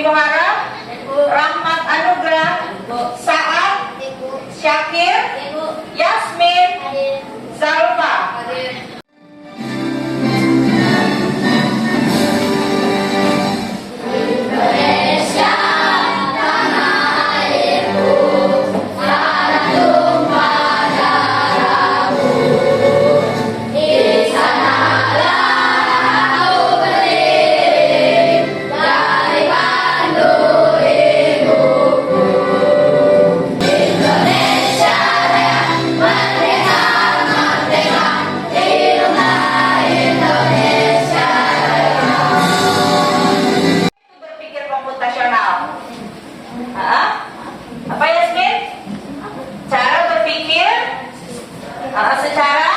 Siti Muharram, Rahmat Anugrah, Saad, Syakir, Yasmin, Zalfa. Apa Yasmin? Cara berpikir secara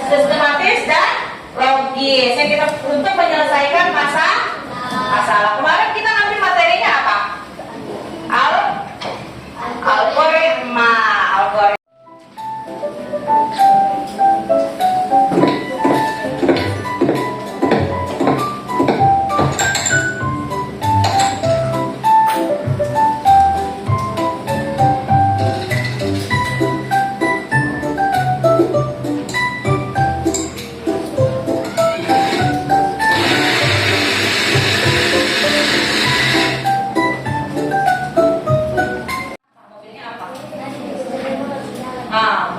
sistematis dan logis yang kita untuk menyelesaikan masalah. Kemarin kita ngambil materinya apa? Algoritma.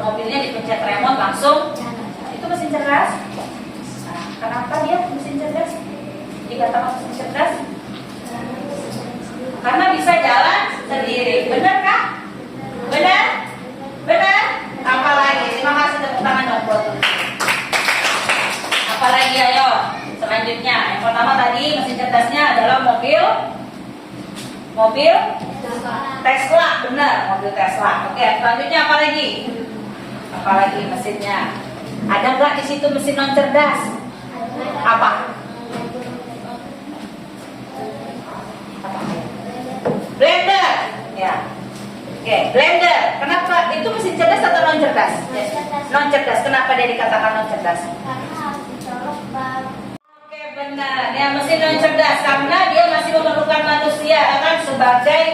Mobilnya dipencet remote langsung. Itu mesin cerdas. Kenapa dia mesin cerdas? Dikatakan mesin cerdas? Karena bisa jalan sendiri. Benar kah? Benar? Benar? Apalagi? Terima kasih, tepuk tangan dong buat. Apalagi ayo. Selanjutnya, yang pertama tadi mesin cerdasnya adalah mobil Tesla, benar, mobil Tesla. Oke, selanjutnya apa lagi? Apalagi mesinnya? Ada nggak di situ mesin non cerdas? Apa? Blender, ya. Oke, blender. Kenapa? Itu mesin cerdas atau non cerdas? Non cerdas. Kenapa dia dikatakan non cerdas? Oke, benar. Ya, mesin non cerdas karena dia masih memerlukan manusia kan sebagai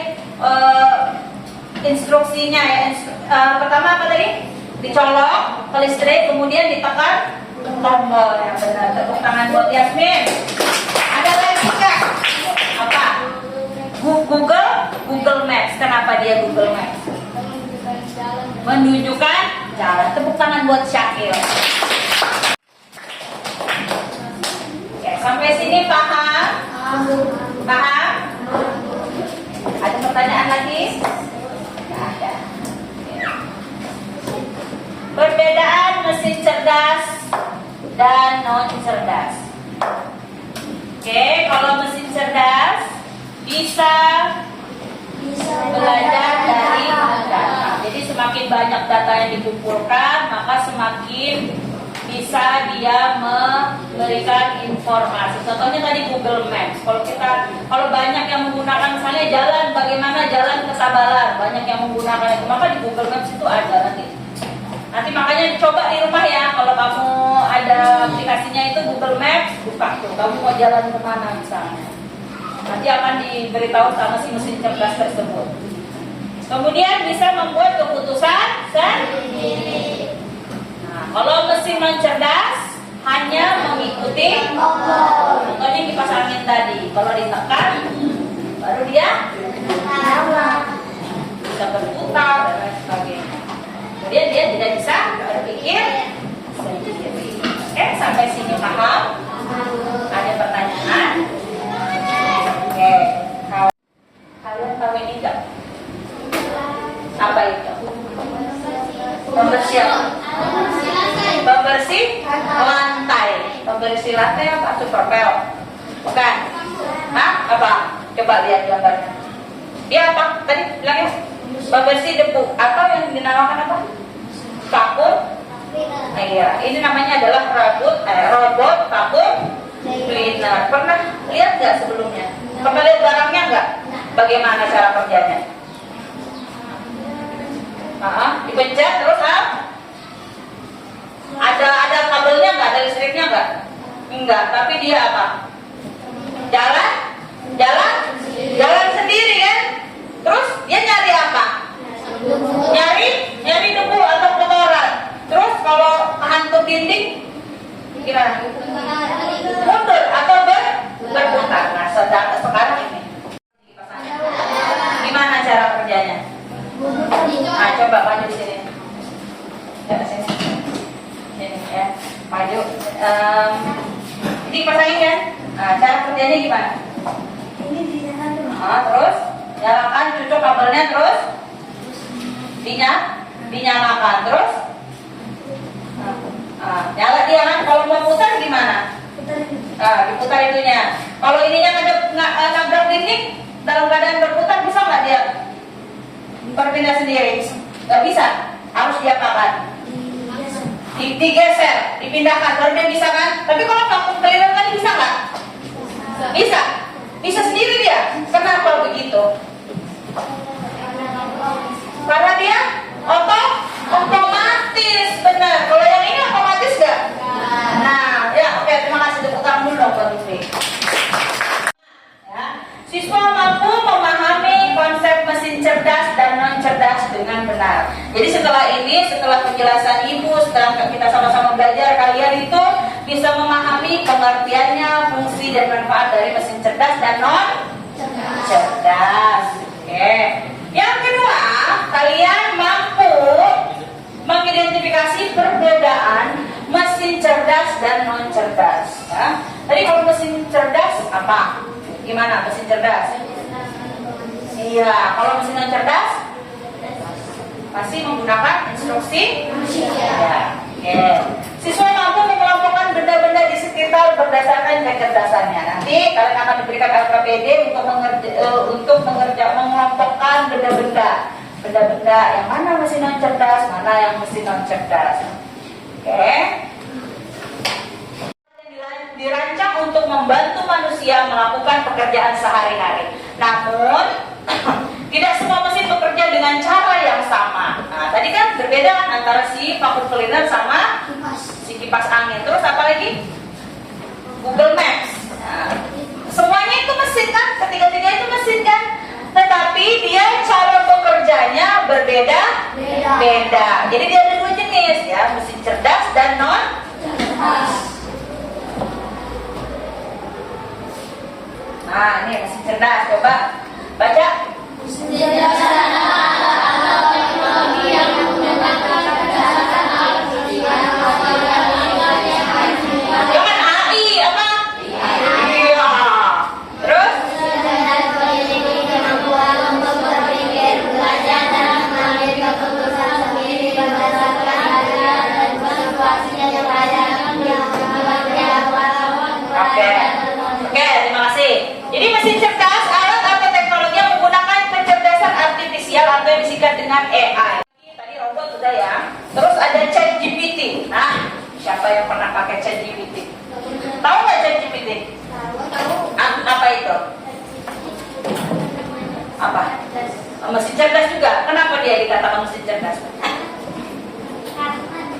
instruksinya ya. Pertama apa tadi? Dicolok ke listrik, kemudian ditekan tombol. Ya benar. Tepuk tangan buat Yasmin. Ada lagi nggak? Apa? Google Maps. Kenapa dia Google Maps? Menunjukkan jalan. Tepuk tangan buat Syakir. Oke, sampai sini paham? Paham? Ada pertanyaan lagi? Tidak ada. Perbedaan mesin cerdas dan non cerdas. Oke, kalau mesin cerdas bisa belajar dari data. Jadi semakin banyak data yang dikumpulkan, maka semakin bisa dia memberikan informasi. Contohnya tadi Google Maps. Kalau banyak yang menggunakan misalnya jalan, bagaimana jalan ke Sabalar, banyak yang menggunakan itu, maka di Google Maps itu ada nanti makanya coba di rumah ya, kalau kamu ada aplikasinya itu Google Maps, buka tuh, kamu mau jalan kemana misalnya, nanti akan diberitahu sama si mesin cerdas tersebut. Kemudian bisa membuat keputusan sendiri. Nah, kalau mesin non cerdas hanya mengikuti contohnya kipas angin tadi, kalau ditekan baru dia bisa berputar dan lain sebagainya. Kemudian dia tidak bisa berpikir sendiri. Oke, sampai sini paham? Ada pertanyaan? Oke, kalian tahu ini enggak? Apa itu? Pembersih lantai. Pembersih lantai apa? Superpel? Bukan? Hah? Apa? Coba lihat gambarnya. Dia apa? Tadi bilangnya pembersih debu. Atau yang dinamakan apa? Vakum. Iya, ini namanya adalah robot vakum cleaner. Pernah lihat nggak sebelumnya? Pernah lihat barangnya nggak? Bagaimana cara kerjanya? Dipencet terus ada kabelnya nggak? Ada listriknya nggak? Enggak, tapi dia apa? Jalan berdinding? Gimana? Mundur atau berputar. Nah, sekarang ini. Gimana cara kerjanya? Nah, coba maju di sini. Ya, sini. Sini ya. Maju. Ini pasangin kan? Nah, cara kerjanya gimana? Nah, terus nyalakan cucuk kabelnya, terus dinyalakan, terus nyala dia kan. Kalau mau putar gimana? Diputar itunya. Kalau ininya nabrak dinding dalam keadaan berputar, bisa nggak dia berpindah sendiri? Nggak bisa, harus diapakan? Digeser, dipindahkan, baru dia bisa kan? Tapi kalau vakum cleaner kan bisa nggak? Bisa sendiri dia. Kenapa begitu? Karena dia otomatis, benar. Kalau yang ini otomatis nggak? Nah, ya oke, terima kasih, tepuk tangan dulu dong Pak Lutfi. Ya, siswa mampu memahami konsep mesin cerdas dan non cerdas dengan benar. Jadi setelah penjelasan Ibu, setelah kita sama-sama belajar, kalian itu bisa memahami pengertiannya, fungsi dan manfaat dari mesin cerdas dan non cerdas. Oke. Yang kedua, kalian mampu mengidentifikasi perbedaan mesin cerdas dan non cerdas. Ya. Tadi kalau mesin cerdas apa? Gimana mesin cerdas? Iya, kalau mesin non cerdas masih menggunakan instruksi. Ya. Oke. Siswa mampu mengelompokkan benda-benda di sekitar berdasarkan kecerdasannya. Nanti kalian akan diberikan LKPD untuk mengelompokkan benda-benda yang mana mesin non cerdas, mana yang mesin non cerdas. Oke. Dirancang untuk membantu manusia melakukan pekerjaan sehari-hari. Namun tidak semua mesin bekerja dengan cara yang sama. Nah, tadi kan berbeda antara si vacuum cleaner sama si kipas angin. Terus apa lagi? Google Maps. Nah, semuanya itu mesin kan? Ketiga-tiga itu mesin kan? Tetapi dia cara bekerjanya berbeda. Jadi dia ada dua jenis ya, mesin cerdas dan non cerdas. Nah, ini mesin cerdas, coba baca. Jadi mesin cerdas alat atau teknologi yang menggunakan kecerdasan artifisial atau yang disingkat dengan AI. Tadi robot sudah ya. Terus ada ChatGPT. Nah, siapa yang pernah pakai ChatGPT? Tahu nggak ChatGPT? Tahu. Apa itu? Apa? Mesin cerdas juga. Kenapa dia dikatakan mesin cerdas? Karena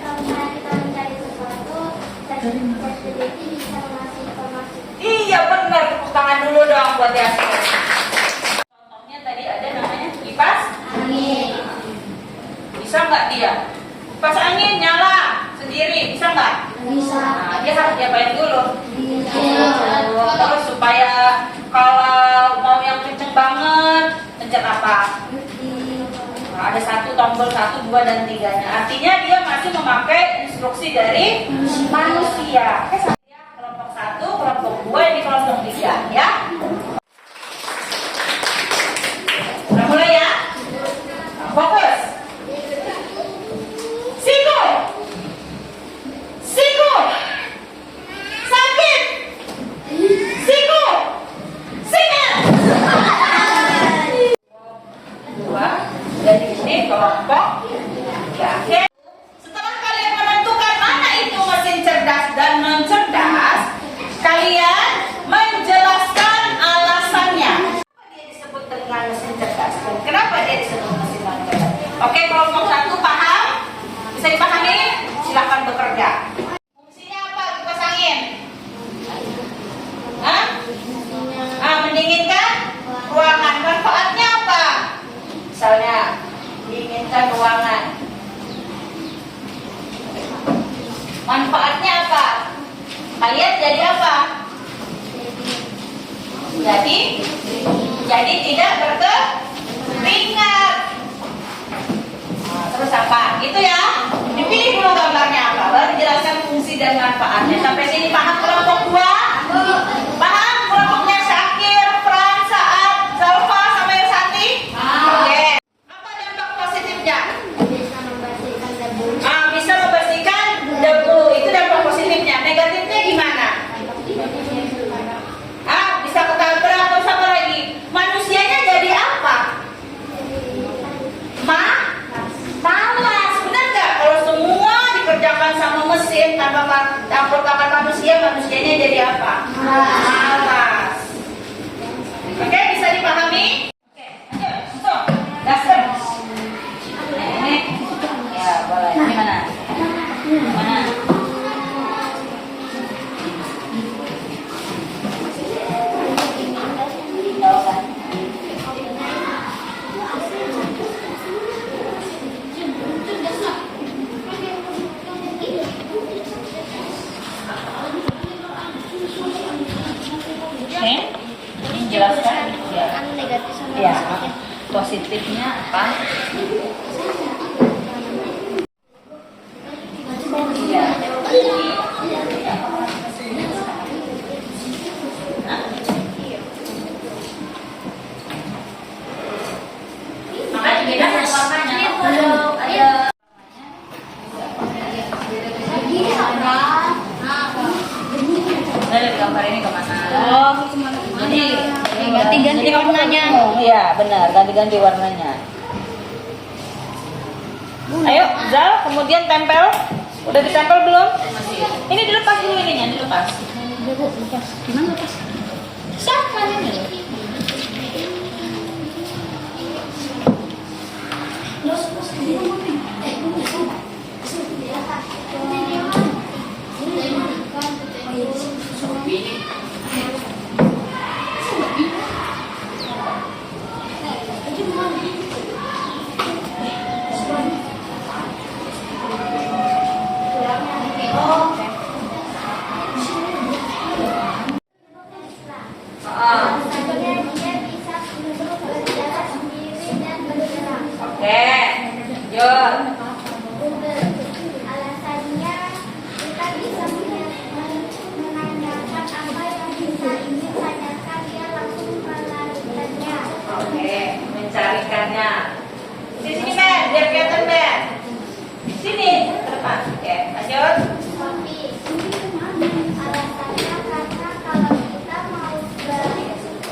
kalau kita mencari sesuatu, ChatGPT bisa mengasih informasi. Iya benar, tepuk tangan dulu dong buat yang contohnya tadi ada namanya kipas angin. Bisa nggak dia? Kipas angin nyala sendiri, bisa nggak? Bisa. Nah, dia harus diapain dulu? Bisa. Terus supaya kalau mau yang kenceng banget, pencet apa? Nah, ada tombol 1, 2, dan 3-nya. Artinya dia masih memakai instruksi dari manusia. Kelompok 1, kelompok 2, ini kelompok 3 ya. Udah mulai ya? Fokus. Siku. Sakit. Siku. Singa. 2, dari ini kelompok 3. Setelah kalian menentukan mana itu mesin cerdas dan non cerdas, kalian menjelaskan alasannya. Kenapa dia disebut dengan mesin cerdas? Kenapa dia disebut mesin non cerdas? Oke, kelompok 1 paham? Bisa dipahami? Silahkan bekerja. Fungsinya apa kipas angin? Hah? Mendinginkan ruangan. Manfaatnya apa? Misalnya, dinginkan ruangan. Manfaatnya apa? Kalian jadi apa? Jadi tidak berkeringat. Nah, terus apa? Itu ya. Dipilih dulu gambarnya apa. Baru dijelaskan fungsi dan manfaatnya. Sampai sini paham kelompok 2? Paham kelompoknya Syakir, Fran, Saad, Zalfa, sama Yusanti? Oke. Apa dampak positifnya? Bisa membersihkan debu. Bisa membersihkan debu. Itu dampak positifnya. Negatifnya gimana? Bisa ketabrak. Terus apa lagi? Manusianya jadi apa? Malas. Benar nggak? Kalau semua dikerjakan sama mesin tanpa campur tangan manusia, manusianya jadi apa? Malas. Oke, bisa dipahami? Oke, ayo, stop. Dasar. Ini, ya boleh. Ini mana? Mana? Tahu kan? Oke, ini jelaskan. Ya. Anu negatif sama Ya, positif. positifnya apa? Iya. Makanya beda warnanya. Ada. Dari gambar ini kemana? Oh, Jadi ganti-ganti jadi kamu warnanya. ngomong. Iya, benar, ganti-ganti warnanya. Ayo, Zal, kemudian tempel. Udah ditempel belum? Ini dilepas dulu ininya, dilepas. Gimana lepas? Siapa ini? Dia bisa berjalan sendiri dan bergerak. Oke, lanjut. Alasannya kita bisa menanyakan apa yang kita ingin tanyakan, dia langsung melakukannya. Oke, mencarikannya. Di sini Ben, biar kelihatan Ben. Sini, ke depan. Oke, lanjut. Seperti alasannya karena kalau kita mau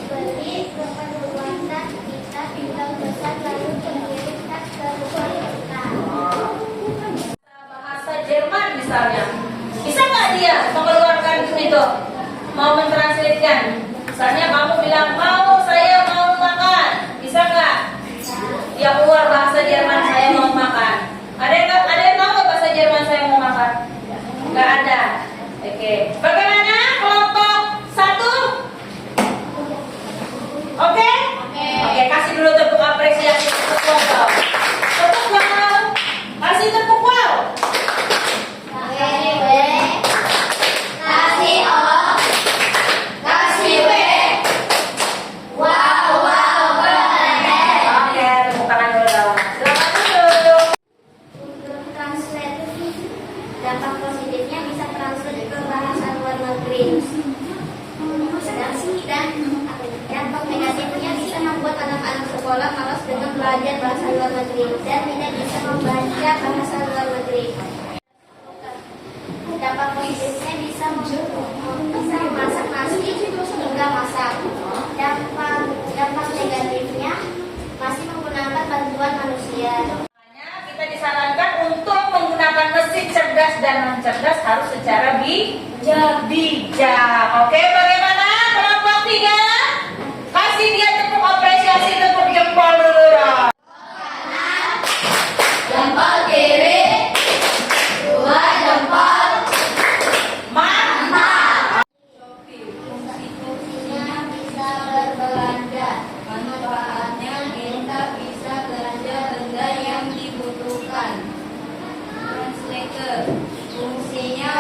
beli keperluan tas, kita tinggal pesan lalu mengirimkan ke rumah kita. Bahasa Jerman misalnya, bisa nggak dia mengeluarkan itu, mau mentranslatekan? Misalnya kamu bilang saya mau makan, bisa nggak? Dia keluar bahasa Jerman saya mau makan. Ada yang mau nggak bahasa Jerman saya mau makan? Nggak ada. Oke, bagaimana kelompok 1? Oke? Oke, kasih dulu tepuk apresiasi untuk kelompok. Tepuk wow. Kasih tepuk wow. Kasih O, kasih W. Wow, keren. Oke, tepuk tangan dulu dong. Selamat duduk. Untuk translate, dampak positifnya bisa translate ke bahasa luar negeri. Dan dampak negatifnya bisa membuat anak-anak sekolah malas dengan belajar bahasa luar negeri dan tidak bisa membaca bahasa luar negeri. Dampak positifnya bisa memasak nasi hingga masak. Dampak negatifnya masih menggunakan bantuan manusia. Kita disarankan untuk menggunakan mesin cerdas dan non cerdas harus secara bijak. Oke, bagaimana kelompok 3? Kasih dia tepuk apresiasi, tepuk jempol dulu dong. Jempol kiri, dua jempol. Mantap. Fungsinya bisa berbelanja. Manfaatnya kita bisa belanja benda yang dibutuhkan. Translator. Fungsinya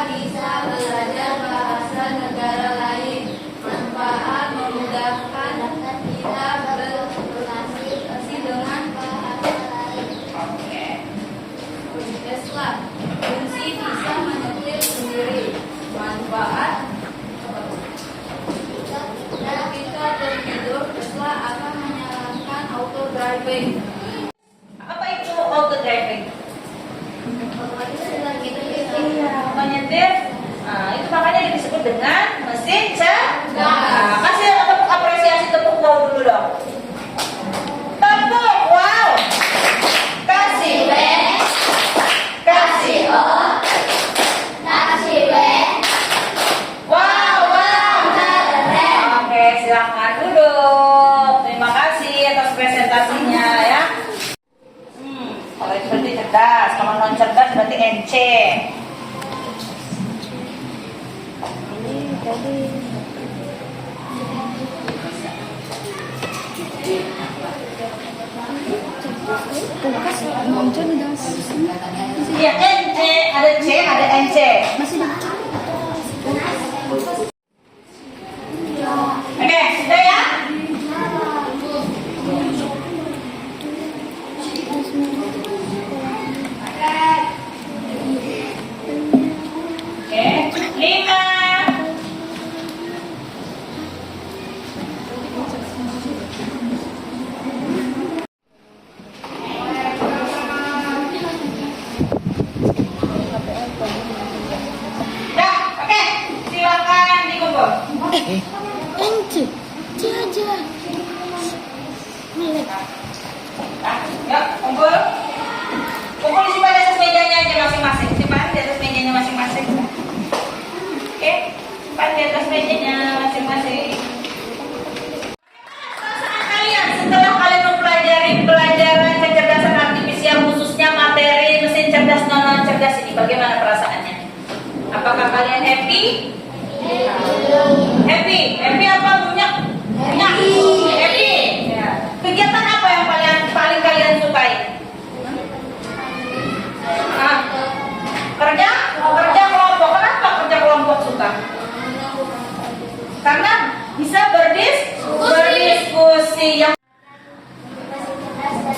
Apa itu auto driving? Menyetir. Nah, itu makanya disebut dengan mesin cerdas. Nah, kasih tepuk apresiasi, tepuk wow dulu dong. Tepuk wow. Kasih B, kasih O, kasih B. Wow, wow, keren. Oke, silakan duduk. Terima kasih atas presentasinya ya. Kalau itu berarti cerdas, kalau non cerdas berarti NC. Kulkas non cerdas. Iya, NC, ada C, ada NC. Masih ada. Oke, sudah ya? Oke, 5. Dah, oke, silakan dikumpul. Ence. Jaja. Melek. Nah, yuk, kumpul. Kumpul simpan di atas mejanya aja masing-masing. Simpan di atas mejanya masing-masing. Oke, simpan di atas mejanya masing-masing. Perasaan kalian setelah kalian mempelajari pelajaran kecerdasan artifisial khususnya materi mesin cerdas non cerdas ini, bagaimana perasaannya? Apakah kalian happy? Happy? Happy apa bunyak? Bunyak? Happy? Ya. Kegiatan apa yang paling kalian sukai? Kerja? Kerja kelompok. Kenapa kerja kelompok suka? Karena bisa berdiskusi yang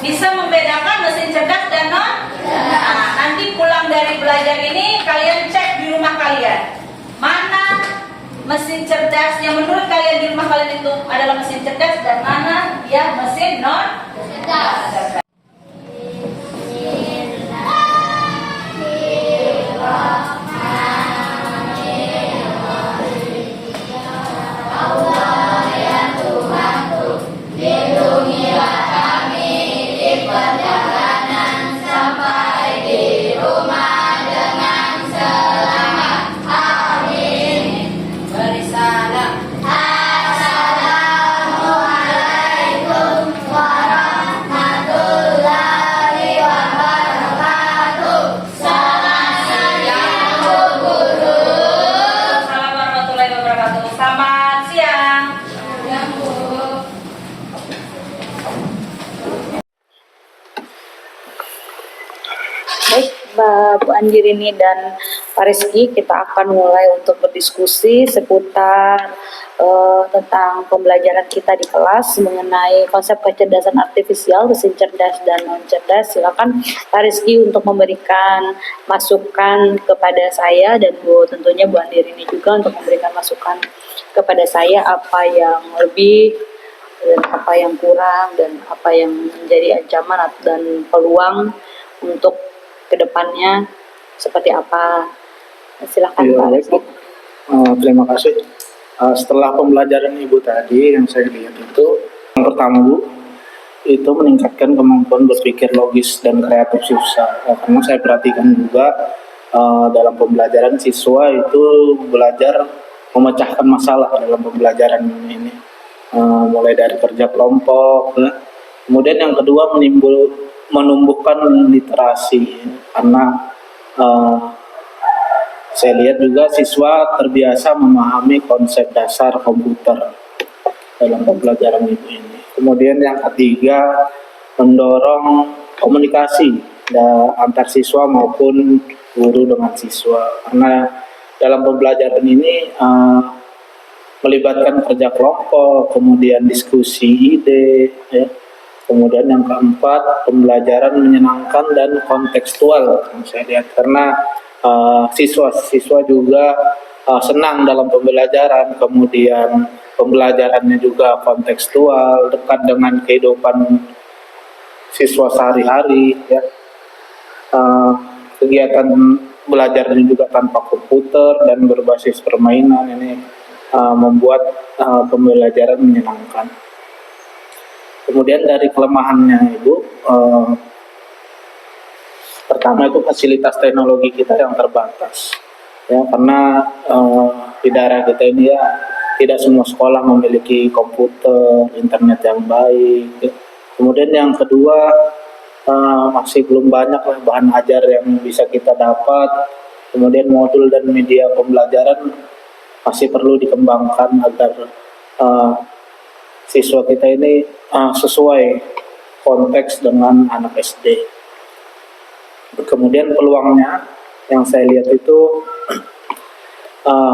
bisa membedakan mesin cerdas dan non. Nah, nanti pulang dari belajar ini kalian cek di rumah kalian mana mesin cerdas yang menurut kalian di rumah kalian itu adalah mesin cerdas dan mana yang mesin non cerdas. Assalamualaikum warahmatullahi wabarakatuh. Selamat siang. Baik, Bu Andirini dan Pak Rizky, kita akan mulai untuk berdiskusi seputar tentang pembelajaran kita di kelas mengenai konsep kecerdasan artifisial, mesin cerdas dan non cerdas. Silakan Pak Rizky untuk memberikan masukan kepada saya dan tentunya Bu Andirini juga untuk memberikan masukan kepada saya apa yang lebih dan apa yang kurang dan apa yang menjadi ancaman dan peluang untuk kedepannya seperti apa. Silakan Ya, Pak baik, Rizky. Bu. Terima kasih. Setelah pembelajaran Ibu tadi yang saya lihat itu, yang pertama Bu, itu meningkatkan kemampuan berpikir logis dan kreatif siswa. Karena saya perhatikan juga dalam pembelajaran siswa itu belajar memecahkan masalah dalam pembelajaran ini. Mulai dari kerja kelompok, ya. Kemudian yang kedua menumbuhkan literasi, karena saya lihat juga siswa terbiasa memahami konsep dasar komputer dalam pembelajaran ini. Kemudian yang ketiga, mendorong komunikasi antar siswa maupun guru dengan siswa, karena dalam pembelajaran ini melibatkan kerja kelompok, kemudian diskusi ide, ya. Kemudian yang keempat, pembelajaran menyenangkan dan kontekstual, yang saya lihat, karena siswa juga senang dalam pembelajaran, kemudian pembelajarannya juga kontekstual, dekat dengan kehidupan siswa sehari-hari ya. Kegiatan belajarnya juga tanpa komputer dan berbasis permainan ini membuat pembelajaran menyenangkan. Kemudian dari kelemahannya Ibu, pertama itu fasilitas teknologi kita yang terbatas ya, karena di daerah kita ini ya tidak semua sekolah memiliki komputer, internet yang baik ya. Kemudian yang kedua, masih belum banyak lah bahan ajar yang bisa kita dapat. Kemudian modul dan media pembelajaran masih perlu dikembangkan agar siswa kita ini sesuai konteks dengan anak SD. Kemudian peluangnya yang saya lihat itu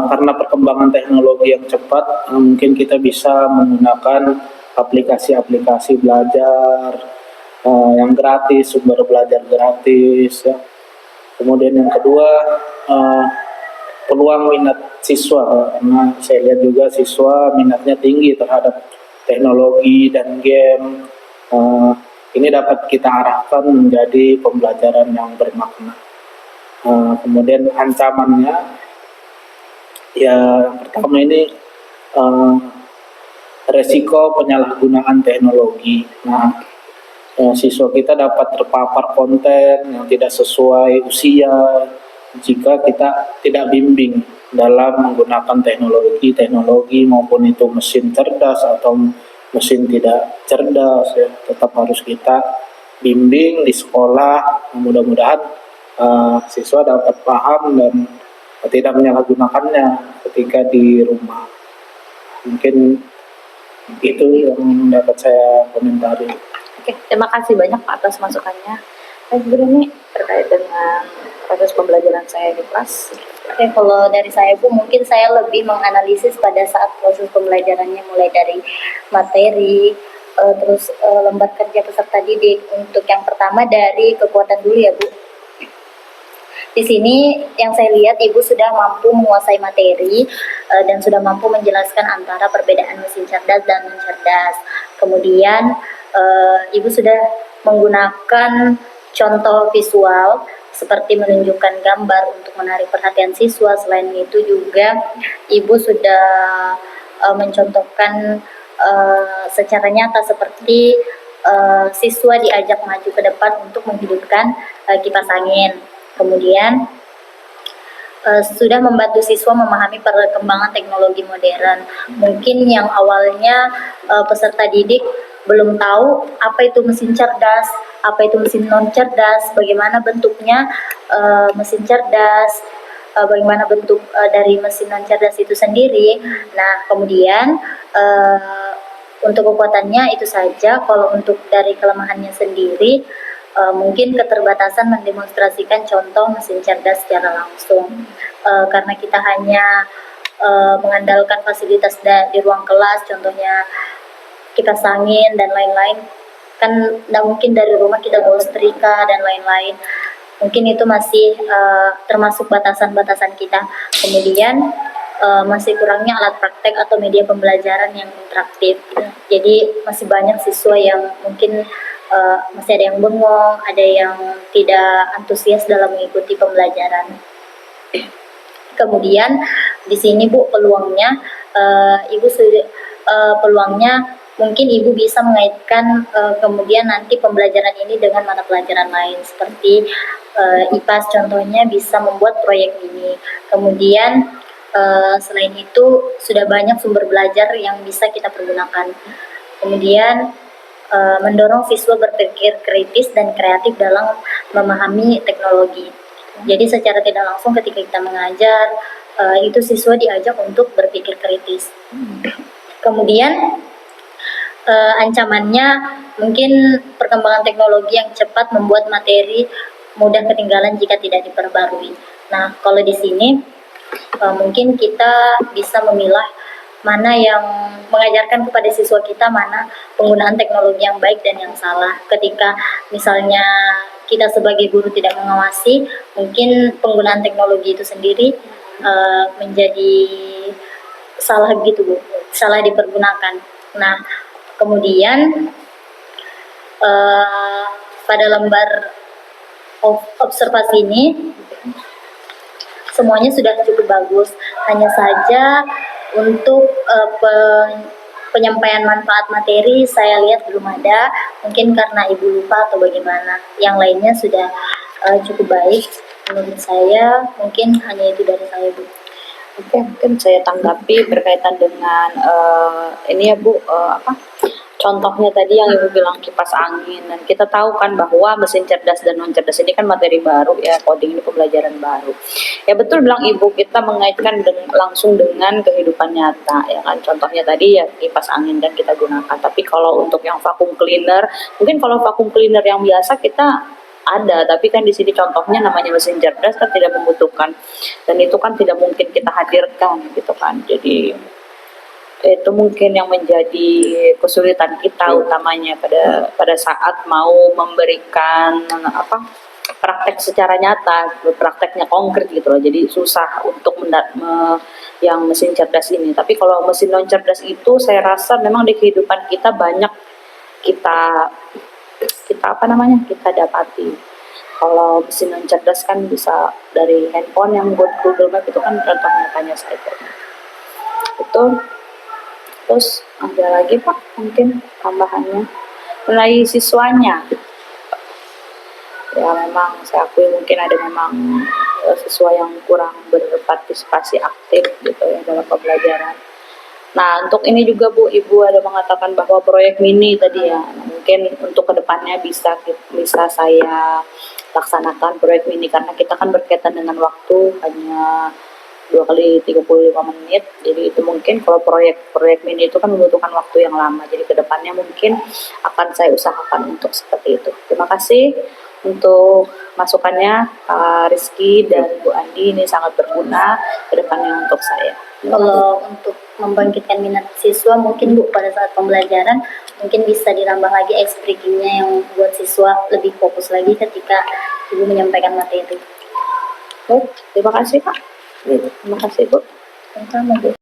karena perkembangan teknologi yang cepat, mungkin kita bisa menggunakan aplikasi-aplikasi belajar yang gratis, sumber belajar gratis ya. Kemudian yang kedua, peluang minat siswa, karena saya lihat juga siswa minatnya tinggi terhadap teknologi dan game. Ini dapat kita arahkan menjadi pembelajaran yang bermakna. Kemudian ancamannya, ya yang pertama ini resiko penyalahgunaan teknologi. Nah, siswa kita dapat terpapar konten yang tidak sesuai usia jika kita tidak bimbing dalam menggunakan teknologi maupun itu mesin cerdas atau mesin tidak cerdas ya, tetap harus kita bimbing di sekolah. Mudah-mudahan siswa dapat paham dan tidak menyalahgunakannya ketika di rumah. Mungkin itu yang dapat saya komentari. Oke, terima kasih banyak Pak atas masukannya. Saya juga ini terkait dengan proses pembelajaran saya di kelas. Oke, kalau dari saya Bu, mungkin saya lebih menganalisis pada saat proses pembelajarannya, mulai dari materi, terus lembar kerja peserta didik. Untuk yang pertama dari kekuatan dulu ya Bu. Di sini yang saya lihat Ibu sudah mampu menguasai materi dan sudah mampu menjelaskan antara perbedaan mesin cerdas dan non cerdas. Kemudian Ibu sudah menggunakan contoh visual seperti menunjukkan gambar untuk menarik perhatian siswa. Selain itu juga Ibu sudah mencontohkan secara nyata seperti siswa diajak maju ke depan untuk menghidupkan kipas angin. Kemudian sudah membantu siswa memahami perkembangan teknologi modern. Mungkin yang awalnya peserta didik belum tahu apa itu mesin cerdas, apa itu mesin non cerdas, bagaimana bentuknya mesin cerdas, bagaimana bentuk dari mesin non cerdas itu sendiri. Nah, kemudian untuk kekuatannya itu saja. Kalau untuk dari kelemahannya sendiri, mungkin keterbatasan mendemonstrasikan contoh mesin cerdas secara langsung, karena kita hanya mengandalkan fasilitas di ruang kelas, contohnya kipas angin dan lain-lain, kan tidak mungkin dari rumah kita bawa setrika dan lain-lain. Mungkin itu masih termasuk batasan-batasan kita. Kemudian masih kurangnya alat praktek atau media pembelajaran yang interaktif. Jadi masih banyak siswa yang mungkin masih ada yang bengong, ada yang tidak antusias dalam mengikuti pembelajaran. Kemudian di sini Bu, peluangnya Ibu sudah peluangnya mungkin Ibu bisa mengaitkan kemudian nanti pembelajaran ini dengan mata pelajaran lain seperti IPAS contohnya bisa membuat proyek ini. Kemudian selain itu sudah banyak sumber belajar yang bisa kita pergunakan. Kemudian mendorong siswa berpikir kritis dan kreatif dalam memahami teknologi. Jadi secara tidak langsung ketika kita mengajar, itu siswa diajak untuk berpikir kritis. Kemudian ancamannya mungkin perkembangan teknologi yang cepat membuat materi mudah ketinggalan jika tidak diperbarui. Nah, kalau di sini mungkin kita bisa memilah mana yang mengajarkan kepada siswa kita, mana penggunaan teknologi yang baik dan yang salah. Ketika misalnya kita sebagai guru tidak mengawasi, mungkin penggunaan teknologi itu sendiri menjadi salah gitu Bu, salah dipergunakan. Nah, kemudian pada lembar observasi ini semuanya sudah cukup bagus. Hanya saja untuk penyampaian manfaat materi saya lihat belum ada. Mungkin karena ibu lupa atau bagaimana. Yang lainnya sudah cukup baik menurut saya. Mungkin hanya itu dari saya, Bu. Oke, mungkin saya tanggapi berkaitan dengan ini ya Bu, contohnya tadi yang Ibu bilang kipas angin, dan kita tahu kan bahwa mesin cerdas dan non cerdas ini kan materi baru ya, coding ini pembelajaran baru. Ya betul bilang Ibu, kita mengaitkan langsung dengan kehidupan nyata ya kan. Contohnya tadi ya kipas angin dan kita gunakan. Tapi kalau untuk yang vacuum cleaner, mungkin kalau vacuum cleaner yang biasa kita ada, tapi kan di sini contohnya namanya mesin cerdas kan tidak membutuhkan, dan itu kan tidak mungkin kita hadirkan gitu kan. Jadi itu mungkin yang menjadi kesulitan kita utamanya pada saat mau memberikan praktek secara nyata, prakteknya konkret gitu loh. Jadi susah untuk yang mesin cerdas ini. Tapi kalau mesin non cerdas itu saya rasa memang di kehidupan kita banyak kita dapati. Kalau mesin non cerdas kan bisa dari handphone yang buat Google Map, itu kan contoh nyatanya saja. Itu. Terus ada lagi Pak mungkin tambahannya mengenai siswanya. Ya memang saya akui mungkin ada memang siswa yang kurang berpartisipasi aktif gitu ya dalam pembelajaran. Nah, untuk ini juga Bu, Ibu ada mengatakan bahwa proyek mini tadi ya. Nah, mungkin untuk kedepannya bisa saya laksanakan proyek mini, karena kita kan berkaitan dengan waktu hanya 2 kali 35 menit. Jadi itu mungkin kalau proyek mini itu kan membutuhkan waktu yang lama. Jadi kedepannya mungkin akan saya usahakan untuk seperti itu. Terima kasih untuk masukannya Pak Rizky dan Bu Andi, ini sangat berguna kedepannya untuk saya. Kalau untuk membangkitkan minat siswa, mungkin Bu pada saat pembelajaran mungkin bisa ditambah lagi ice breaking-nya yang buat siswa lebih fokus lagi ketika Ibu menyampaikan materi itu. Baik, terima kasih Pak. Terima kasih Bu. Sama Bu.